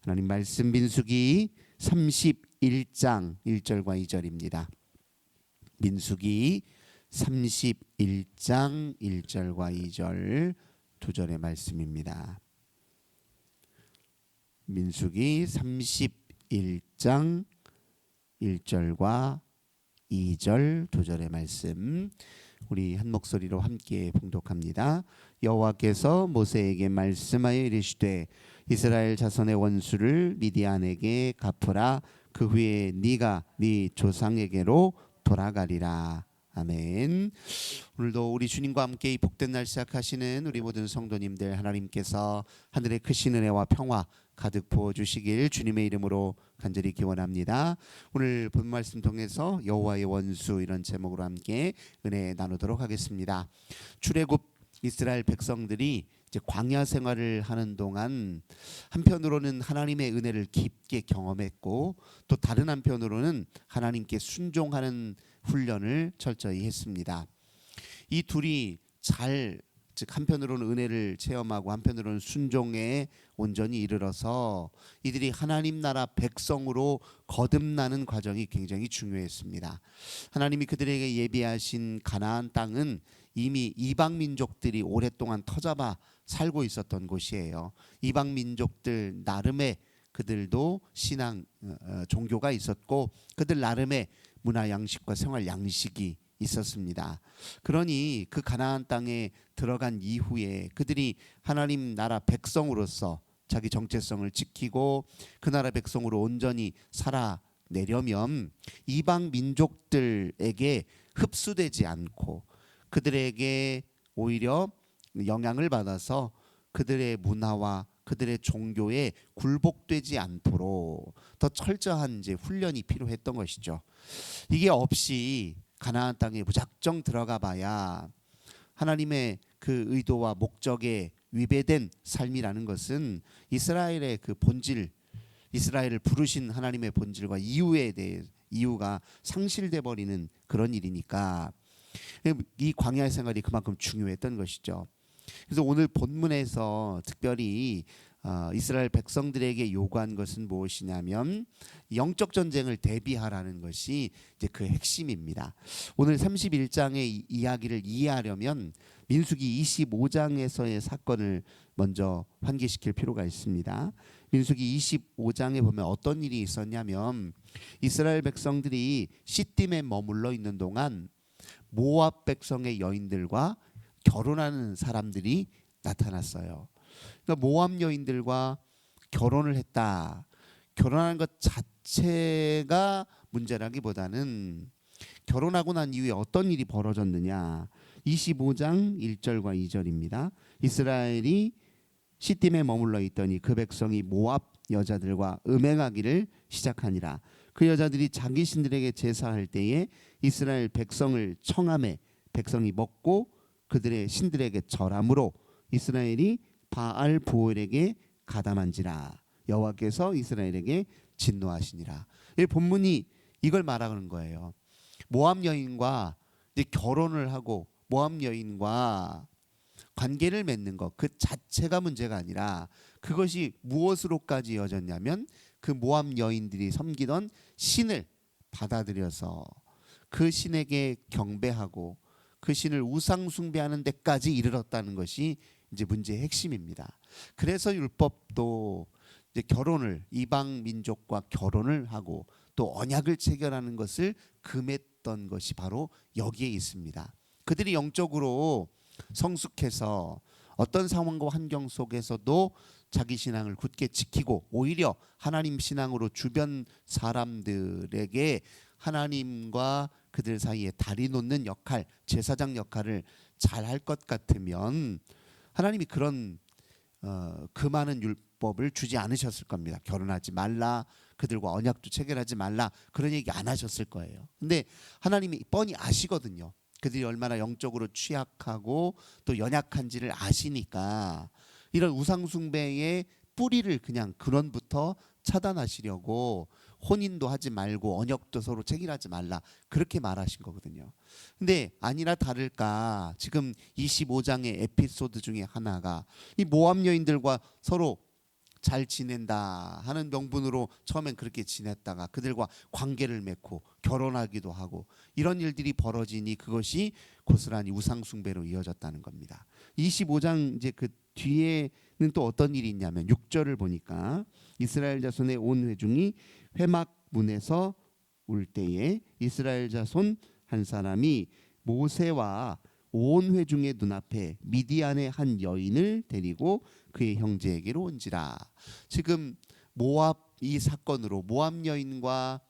하나님 말씀 민수기 31장 1절과 2절입니다. 민수기 31장 1절과 2절 두 절의 말씀입니다. 민수기 31장 1절과 2절 두 절의 말씀 우리 한 목소리로 함께 봉독합니다. 여호와께서 모세에게 말씀하여 이르시되 이스라엘 자손의 원수를 미디안에게 갚으라. 그 후에 네가 네 조상에게로 돌아가리라. 아멘. 오늘도 우리 주님과 함께 이 복된 날 시작하시는 우리 모든 성도님들 하나님께서 하늘의 크신 은혜와 평화 가득 부어주시길 주님의 이름으로 간절히 기원합니다. 오늘 본 말씀 통해서 여호와의 원수 이런 제목으로 함께 은혜 나누도록 하겠습니다. 출애굽 이스라엘 백성들이 이제 광야 생활을 하는 동안 한편으로는 하나님의 은혜를 깊게 경험했고 또 다른 한편으로는 하나님께 순종하는 훈련을 철저히 했습니다. 이 둘이 즉 한편으로는 은혜를 체험하고 한편으로는 순종에 온전히 이르러서 이들이 하나님 나라 백성으로 거듭나는 과정이 굉장히 중요했습니다. 하나님이 그들에게 예비하신 가나안 땅은 이미 이방 민족들이 오랫동안 터잡아 살고 있었던 곳이에요. 이방 민족들 나름의 그들도 신앙 종교가 있었고 그들 나름의 문화 양식과 생활 양식이 있었습니다. 그러니 그 가나안 땅에 들어간 이후에 그들이 하나님 나라 백성으로서 자기 정체성을 지키고 그 나라 백성으로 온전히 살아내려면 이방 민족들에게 흡수되지 않고 그들에게 오히려 영향을 받아서 그들의 문화와 그들의 종교에 굴복되지 않도록 더 철저한 이제 훈련이 필요했던 것이죠. 이게 없이 가나안 땅에 무작정 들어가 봐야 하나님의 그 의도와 목적에 위배된 삶이라는 것은 이스라엘의 그 본질, 이스라엘을 부르신 하나님의 본질과 이유가 상실돼 버리는 그런 일이니까 이 광야 생활이 그만큼 중요했던 것이죠. 그래서 오늘 본문에서 특별히 이스라엘 백성들에게 요구한 것은 무엇이냐면 영적 전쟁을 대비하라는 것이 이제 그 핵심입니다. 오늘 31장의 이야기를 이해하려면 민수기 25장에서의 사건을 먼저 환기시킬 필요가 있습니다. 민수기 25장에 보면 어떤 일이 있었냐면 이스라엘 백성들이 시딤에 머물러 있는 동안 모압 백성의 여인들과 결혼하는 사람들이 나타났어요. 그러니까 모압 여인들과 결혼을 했다. 결혼하는 것 자체가 문제라기보다는 결혼하고 난 이후에 어떤 일이 벌어졌느냐. 25장 1절과 2절입니다. 이스라엘이 시딤에 머물러 있더니 그 백성이 모압 여자들과 음행하기를 시작하니라. 그 여자들이 자기 신들에게 제사할 때에 이스라엘 백성을 청함에 백성이 먹고 그들의 신들에게 절함으로 이스라엘이 바알 보엘에게 가담한지라. 여호와께서 이스라엘에게 진노하시니라. 이 본문이 이걸 말하는 거예요. 모압 여인과 이제 결혼을 하고 모압 여인과 관계를 맺는 것 그 자체가 문제가 아니라 그것이 무엇으로까지 이어졌냐면 그 모압 여인들이 섬기던 신을 받아들여서 그 신에게 경배하고 그 신을 우상 숭배하는 데까지 이르렀다는 것이 이제 문제의 핵심입니다. 그래서 율법도 이제 결혼을 이방 민족과 결혼을 하고 또 언약을 체결하는 것을 금했던 것이 바로 여기에 있습니다. 그들이 영적으로 성숙해서 어떤 상황과 환경 속에서도 자기 신앙을 굳게 지키고 오히려 하나님 신앙으로 주변 사람들에게 하나님과 그들 사이에 다리 놓는 역할, 제사장 역할을 잘 할 것 같으면 하나님이 그런 그 많은 율법을 주지 않으셨을 겁니다. 결혼하지 말라, 그들과 언약도 체결하지 말라 그런 얘기 안 하셨을 거예요. 근데 하나님이 뻔히 아시거든요. 그들이 얼마나 영적으로 취약하고 또 연약한지를 아시니까 이런 우상숭배의 뿌리를 그냥 근원부터 차단하시려고 혼인도 하지 말고 언약도 서로 체결하지 말라 그렇게 말하신 거거든요. 근데 아니나 다를까 지금 25장의 에피소드 중에 하나가 이 모압 여인들과 서로 잘 지낸다 하는 명분으로 처음엔 그렇게 지냈다가 그들과 관계를 맺고 결혼하기도 하고 이런 일들이 벌어지니 그것이 고스란히 우상 숭배로 이어졌다는 겁니다. 25장 이제 그 뒤에는 또 어떤 일이 있냐면 6절을 보니까 이스라엘 자손의 온 회중이 회막 문에서 울 때에 이스라엘 자손 한 사람이 모세와 온 회중의 눈앞에 미디안의 한 여인을 데리고 그의 형제에게로 온지라. 지금 모압 이 사건으로 모압 여인과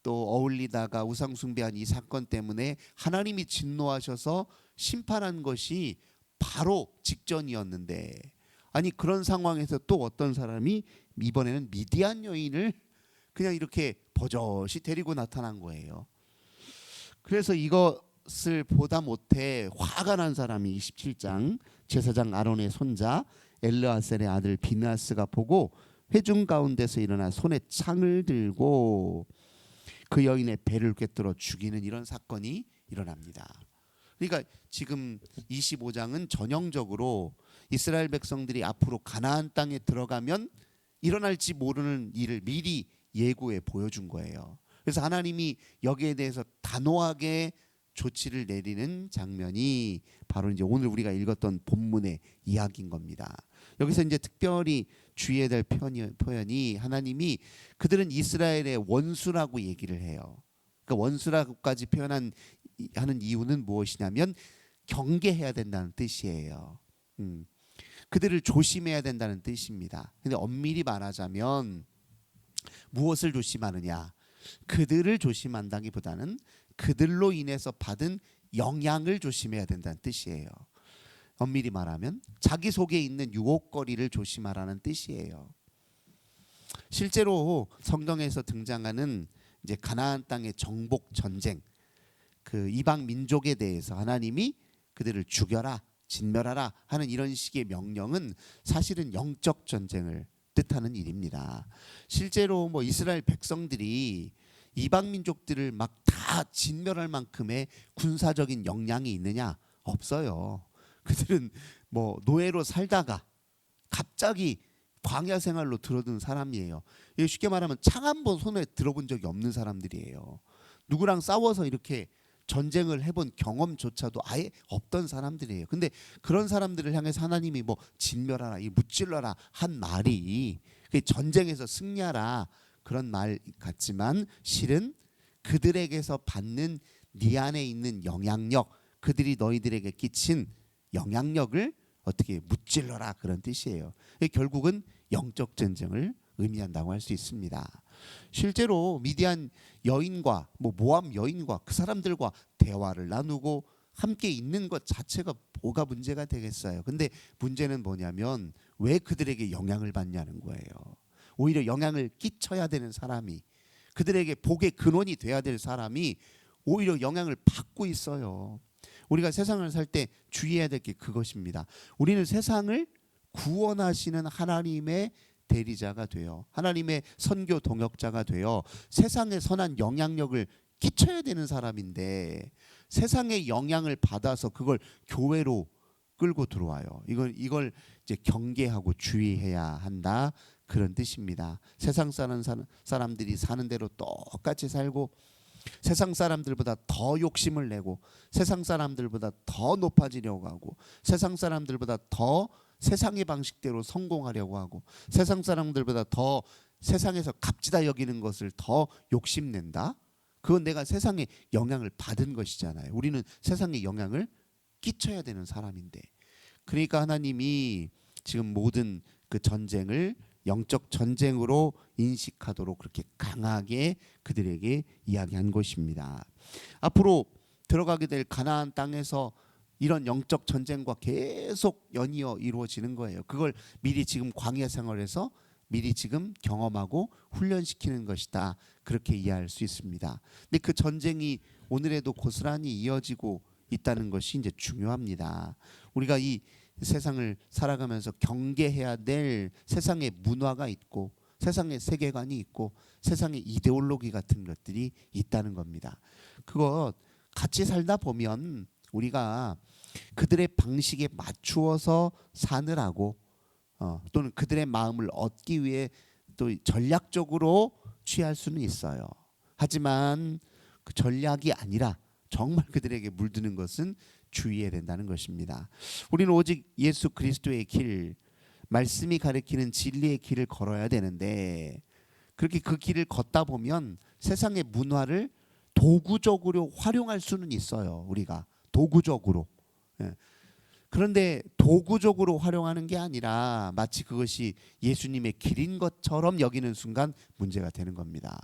또 어울리다가 우상 숭배한 이 사건 때문에 하나님이 진노하셔서 심판한 것이 바로 직전이었는데, 아니 그런 상황에서 또 어떤 사람이 이번에는 미디안 여인을 그냥 이렇게 버젓이 데리고 나타난 거예요. 그래서 이것을 보다 못해 화가 난 사람이 27장 제사장 아론의 손자 엘르아셀의 아들 비느하스가 보고 회중 가운데서 일어나 손에 창을 들고 그 여인의 배를 꿰뚫어 죽이는 이런 사건이 일어납니다. 그러니까 지금 25장은 전형적으로 이스라엘 백성들이 앞으로 가나안 땅에 들어가면 일어날지 모르는 일을 미리 예고해 보여준 거예요. 그래서 하나님이 여기에 대해서 단호하게 조치를 내리는 장면이 바로 이제 오늘 우리가 읽었던 본문의 이야기인 겁니다. 여기서 이제 특별히 주의해야 될 표현이 하나님이 그들은 이스라엘의 원수라고 얘기를 해요. 그러니까 원수라고까지 표현하는 이유는 무엇이냐면 경계해야 된다는 뜻이에요. 그들을 조심해야 된다는 뜻입니다. 근데 엄밀히 말하자면 무엇을 조심하느냐? 그들을 조심한다기보다는 그들로 인해서 받은 영향을 조심해야 된다는 뜻이에요. 엄밀히 말하면 자기 속에 있는 유혹거리를 조심하라는 뜻이에요. 실제로 성경에서 등장하는 이제 가나안 땅의 정복 전쟁, 그 이방 민족에 대해서 하나님이 그들을 죽여라, 진멸하라 하는 이런 식의 명령은 사실은 영적 전쟁을 뜻하는 일입니다. 실제로 뭐 이스라엘 백성들이 이방 민족들을 막 다 진멸할 만큼의 군사적인 역량이 있느냐? 없어요. 그들은 뭐 노예로 살다가 갑자기 광야 생활로 들어든 사람이에요. 쉽게 말하면 창 한 번 손에 들어본 적이 없는 사람들이에요. 누구랑 싸워서 이렇게 전쟁을 해본 경험조차도 아예 없던 사람들이에요. 근데 그런 사람들을 향해서 하나님이 뭐 진멸하라, 무찔러라 한 말이 전쟁에서 승리하라 그런 말 같지만 실은 그들에게서 받는 네 안에 있는 영향력, 그들이 너희들에게 끼친 영향력을 어떻게 무찔러라 그런 뜻이에요. 결국은 영적 전쟁을 의미한다고 할 수 있습니다. 실제로 미디안 여인과 모압 여인과 그 사람들과 대화를 나누고 함께 있는 것 자체가 뭐가 문제가 되겠어요. 근데 문제는 뭐냐면 왜 그들에게 영향을 받냐는 거예요. 오히려 영향을 끼쳐야 되는 사람이, 그들에게 복의 근원이 돼야 될 사람이 오히려 영향을 받고 있어요. 우리가 세상을 살 때 주의해야 될 게 그것입니다. 우리는 세상을 구원하시는 하나님의 대리자가 되어 하나님의 선교 동역자가 되어 세상에 선한 영향력을 끼쳐야 되는 사람인데 세상의 영향을 받아서 그걸 교회로 끌고 들어와요. 이걸 이제 경계하고 주의해야 한다 그런 뜻입니다. 세상 사는 사람들이 사는 대로 똑같이 살고 세상 사람들보다 더 욕심을 내고 세상 사람들보다 더 높아지려고 하고 세상 사람들보다 더 세상의 방식대로 성공하려고 하고 세상 사람들보다 더 세상에서 값지다 여기는 것을 더 욕심낸다. 그건 내가 세상에 영향을 받은 것이잖아요. 우리는 세상에 영향을 끼쳐야 되는 사람인데, 그러니까 하나님이 지금 모든 그 전쟁을 영적 전쟁으로 인식하도록 그렇게 강하게 그들에게 이야기한 것입니다. 앞으로 들어가게 될 가나안 땅에서 이런 영적 전쟁과 계속 연이어 이루어지는 거예요. 그걸 미리 지금 광야 생활에서 미리 지금 경험하고 훈련시키는 것이다. 그렇게 이해할 수 있습니다. 근데 그 전쟁이 오늘에도 고스란히 이어지고 있다는 것이 이제 중요합니다. 우리가 이 세상을 살아가면서 경계해야 될 세상의 문화가 있고 세상의 세계관이 있고 세상의 이데올로기 같은 것들이 있다는 겁니다. 그것 같이 살다 보면 우리가 그들의 방식에 맞추어서 사느라고 또는 그들의 마음을 얻기 위해 또 전략적으로 취할 수는 있어요. 하지만 그 전략이 아니라 정말 그들에게 물드는 것은 주의해야 된다는 것입니다. 우리는 오직 예수 그리스도의 길, 말씀이 가리키는 진리의 길을 걸어야 되는데 그렇게 그 길을 걷다 보면 세상의 문화를 도구적으로 활용할 수는 있어요. 우리가 도구적으로. 예. 그런데 도구적으로 활용하는 게 아니라 마치 그것이 예수님의 길인 것처럼 여기는 순간 문제가 되는 겁니다.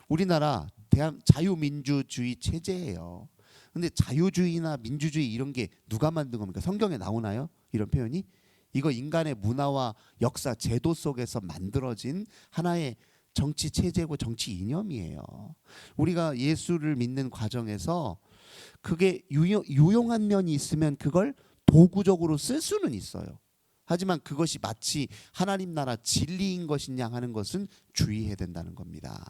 우리나라 자유민주주의 체제예요. 근데 자유주의나 민주주의 이런 게 누가 만든 겁니까? 성경에 나오나요? 이런 표현이? 이거 인간의 문화와 역사, 제도 속에서 만들어진 하나의 정치 체제고 정치 이념이에요. 우리가 예수를 믿는 과정에서 그게 유용한 면이 있으면 그걸 도구적으로 쓸 수는 있어요. 하지만 그것이 마치 하나님 나라 진리인 것이냐 하는 것은 주의해야 된다는 겁니다.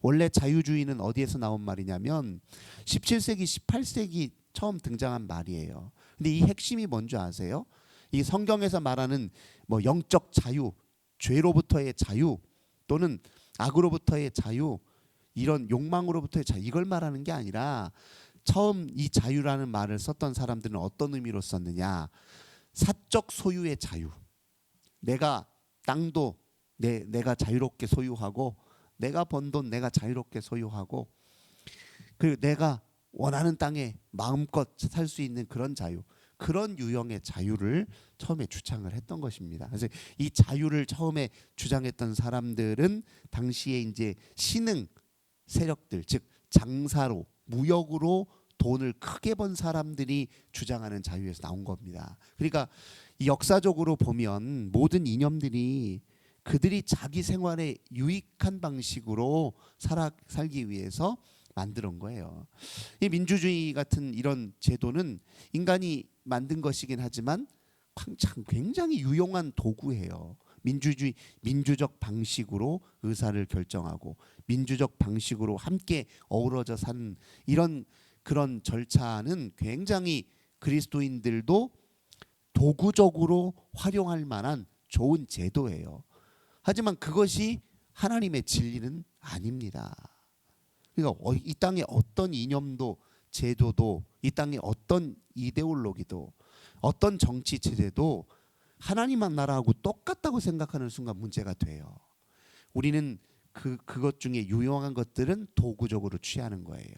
원래 자유주의는 어디에서 나온 말이냐면 17세기, 18세기 처음 등장한 말이에요. 근데 이 핵심이 뭔지 아세요? 이 성경에서 말하는 뭐 영적 자유, 죄로부터의 자유 또는 악으로부터의 자유, 이런 욕망으로부터의 자유, 이걸 말하는 게 아니라 처음 이 자유라는 말을 썼던 사람들은 어떤 의미로 썼느냐? 사적 소유의 자유. 내가 땅도 내가 자유롭게 소유하고 내가 번 돈 내가 자유롭게 소유하고 그리고 내가 원하는 땅에 마음껏 살 수 있는 그런 자유, 그런 유형의 자유를 처음에 주창을 했던 것입니다. 그래서 이 자유를 처음에 주장했던 사람들은 당시에 이제 신흥 세력들, 즉 장사로 무역으로 돈을 크게 번 사람들이 주장하는 자유에서 나온 겁니다. 그러니까 역사적으로 보면 모든 이념들이 그들이 자기 생활에 유익한 방식으로 살기 위해서 만든 거예요. 이 민주주의 같은 이런 제도는 인간이 만든 것이긴 하지만 굉장히 유용한 도구예요. 민주적 방식으로 의사를 결정하고 민주적 방식으로 함께 어우러져 사는 그런 절차는 굉장히 그리스도인들도 도구적으로 활용할 만한 좋은 제도예요. 하지만 그것이 하나님의 진리는 아닙니다. 그러니까 이 땅의 어떤 이념도 제도도 이 땅의 어떤 이데올로기도 어떤 정치 체제도 하나님 나라하고 똑같다고 생각하는 순간 문제가 돼요. 우리는 그것 중에 유용한 것들은 도구적으로 취하는 거예요.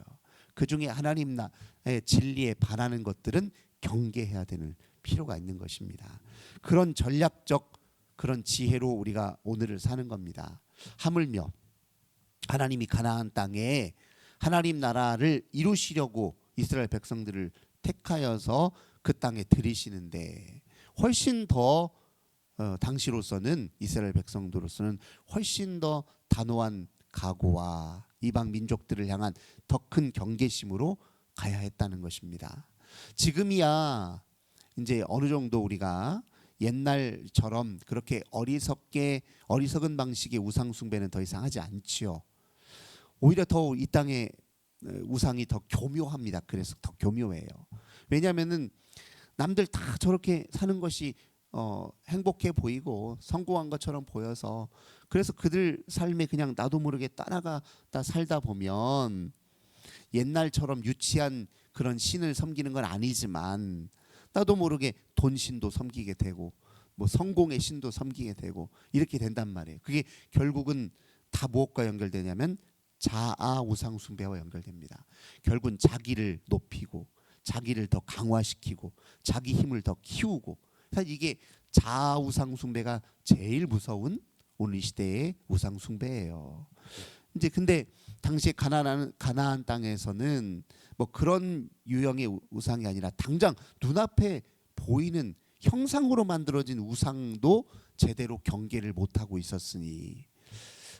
그 중에 하나님 나라의 진리에 반하는 것들은 경계해야 되는 필요가 있는 것입니다. 그런 전략적 그런 지혜로 우리가 오늘을 사는 겁니다. 하물며 하나님이 가나안 땅에 하나님 나라를 이루시려고 이스라엘 백성들을 택하여서 그 땅에 들이시는데 훨씬 더 당시로서는 이스라엘 백성들로서는 훨씬 더 단호한 각오와 이방 민족들을 향한 더 큰 경계심으로 가야 했다는 것입니다. 지금이야 이제 어느 정도 우리가 옛날처럼 그렇게 어리석은 방식의 우상 숭배는 더 이상 하지 않지요. 오히려 더 이 땅의 우상이 더 교묘합니다. 그래서 더 교묘해요. 왜냐하면은 남들 다 저렇게 사는 것이 행복해 보이고 성공한 것처럼 보여서 그래서 그들 삶에 그냥 나도 모르게 따라가다 살다 보면 옛날처럼 유치한 그런 신을 섬기는 건 아니지만 나도 모르게 돈신도 섬기게 되고 뭐 성공의 신도 섬기게 되고 이렇게 된단 말이에요. 그게 결국은 다 무엇과 연결되냐면 자아 우상 숭배와 연결됩니다. 결국은 자기를 높이고 자기를 더 강화시키고 자기 힘을 더 키우고 사실 이게 자아 우상 숭배가 제일 무서운 오늘 이 시대의 우상 숭배예요. 이제 근데 당시에 가나안 땅에서는 뭐 그런 유형의 우상이 아니라 당장 눈앞에 보이는 형상으로 만들어진 우상도 제대로 경계를 못하고 있었으니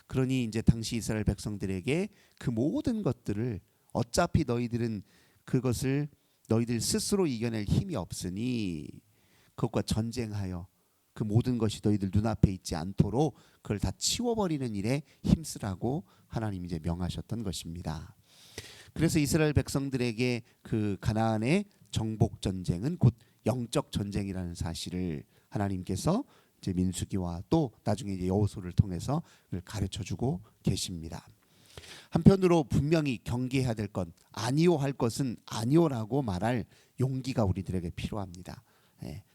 그러니 이제 당시 이스라엘 백성들에게 그 모든 것들을 어차피 너희들은 그것을 너희들 스스로 이겨낼 힘이 없으니 그것과 전쟁하여 그 모든 것이 너희들 눈앞에 있지 않도록 그걸 다 치워버리는 일에 힘쓰라고 하나님이 이제 명하셨던 것입니다. 그래서 이스라엘 백성들에게 그 가나안의 정복 전쟁은 곧 영적 전쟁이라는 사실을 하나님께서 이제 민수기와 또 나중에 이제 여호수아를 통해서 가르쳐주고 계십니다. 한편으로 분명히 경계해야 될 건 아니요 할 것은 아니요라고 말할 용기가 우리들에게 필요합니다.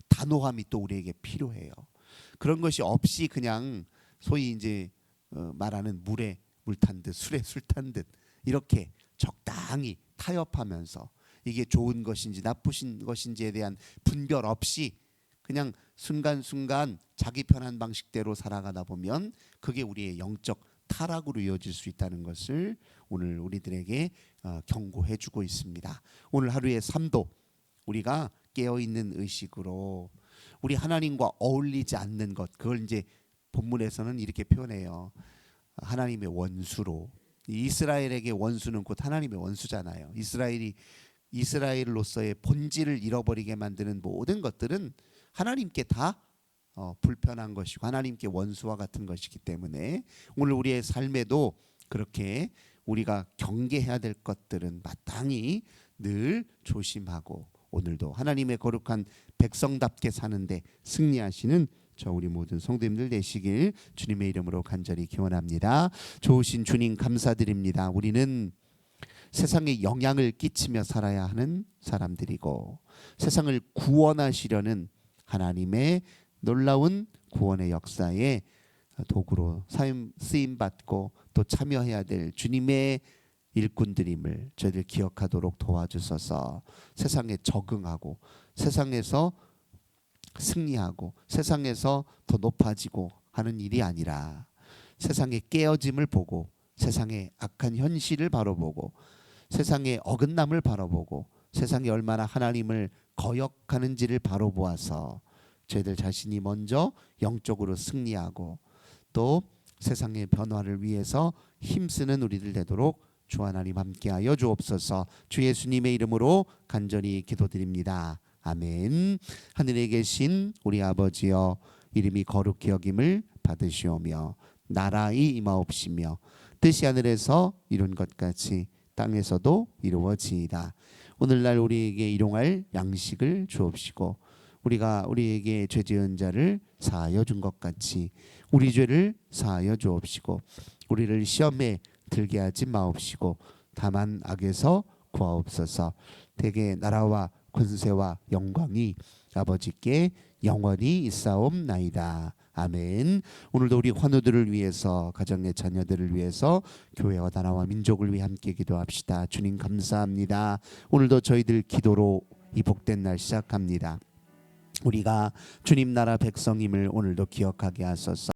단호함이 또 우리에게 필요해요. 그런 것이 없이 그냥 소위 이제 말하는 물에 물 탄 듯 술에 술 탄 듯 이렇게 적당히 타협하면서 이게 좋은 것인지 나쁘신 것인지에 대한 분별 없이 그냥 순간순간 자기 편한 방식대로 살아가다 보면 그게 우리의 영적 타락으로 이어질 수 있다는 것을 오늘 우리들에게 경고해 주고 있습니다. 오늘 하루의 삶도 우리가 깨어있는 의식으로 우리 하나님과 어울리지 않는 것, 그걸 이제 본문에서는 이렇게 표현해요. 하나님의 원수로. 이스라엘에게 원수는 곧 하나님의 원수잖아요. 이스라엘로서의 본질을 잃어버리게 만드는 모든 것들은 하나님께 다 불편한 것이고 하나님께 원수와 같은 것이기 때문에 오늘 우리의 삶에도 그렇게 우리가 경계해야 될 것들은 마땅히 늘 조심하고 오늘도 하나님의 거룩한 백성답게 사는데 승리하시는 저 우리 모든 성도님들 되시길 주님의 이름으로 간절히 기원합니다. 좋으신 주님 감사드립니다. 우리는 세상에 영향을 끼치며 살아야 하는 사람들이고 세상을 구원하시려는 하나님의 놀라운 구원의 역사에 도구로 쓰임받고 또 참여해야 될 주님의 일꾼들임을 저희들 기억하도록 도와주셔서 세상에 적응하고 세상에서 승리하고 세상에서 더 높아지고 하는 일이 아니라 세상의 깨어짐을 보고 세상의 악한 현실을 바라보고 세상의 어긋남을 바라보고 세상이 얼마나 하나님을 거역하는지를 바로 보아서 저희들 자신이 먼저 영적으로 승리하고 또 세상의 변화를 위해서 힘쓰는 우리들 되도록 주 하나님 함께하여 주옵소서. 주 예수님의 이름으로 간절히 기도드립니다. 아멘. 하늘에 계신 우리 아버지여 이름이 거룩히 여김을 받으시오며 나라의 임하옵시며 뜻이 하늘에서 이룬 것 같이 땅에서도 이루어지이다. 오늘날 우리에게 일용할 양식을 주옵시고 우리가 우리에게 죄 지은 자를 사하여 준 것 같이 우리 죄를 사하여 주옵시고 우리를 시험에 들게 하지 마옵시고 다만 악에서 구하옵소서. 대개 나라와 권세와 영광이 아버지께 영원히 있사옵나이다. 아멘. 오늘도 우리 환우들을 위해서 가정의 자녀들을 위해서 교회와 나라와 민족을 위해 함께 기도합시다. 주님 감사합니다. 오늘도 저희들 기도로 이 복된 날 시작합니다. 우리가 주님 나라 백성임을 오늘도 기억하게 하소서.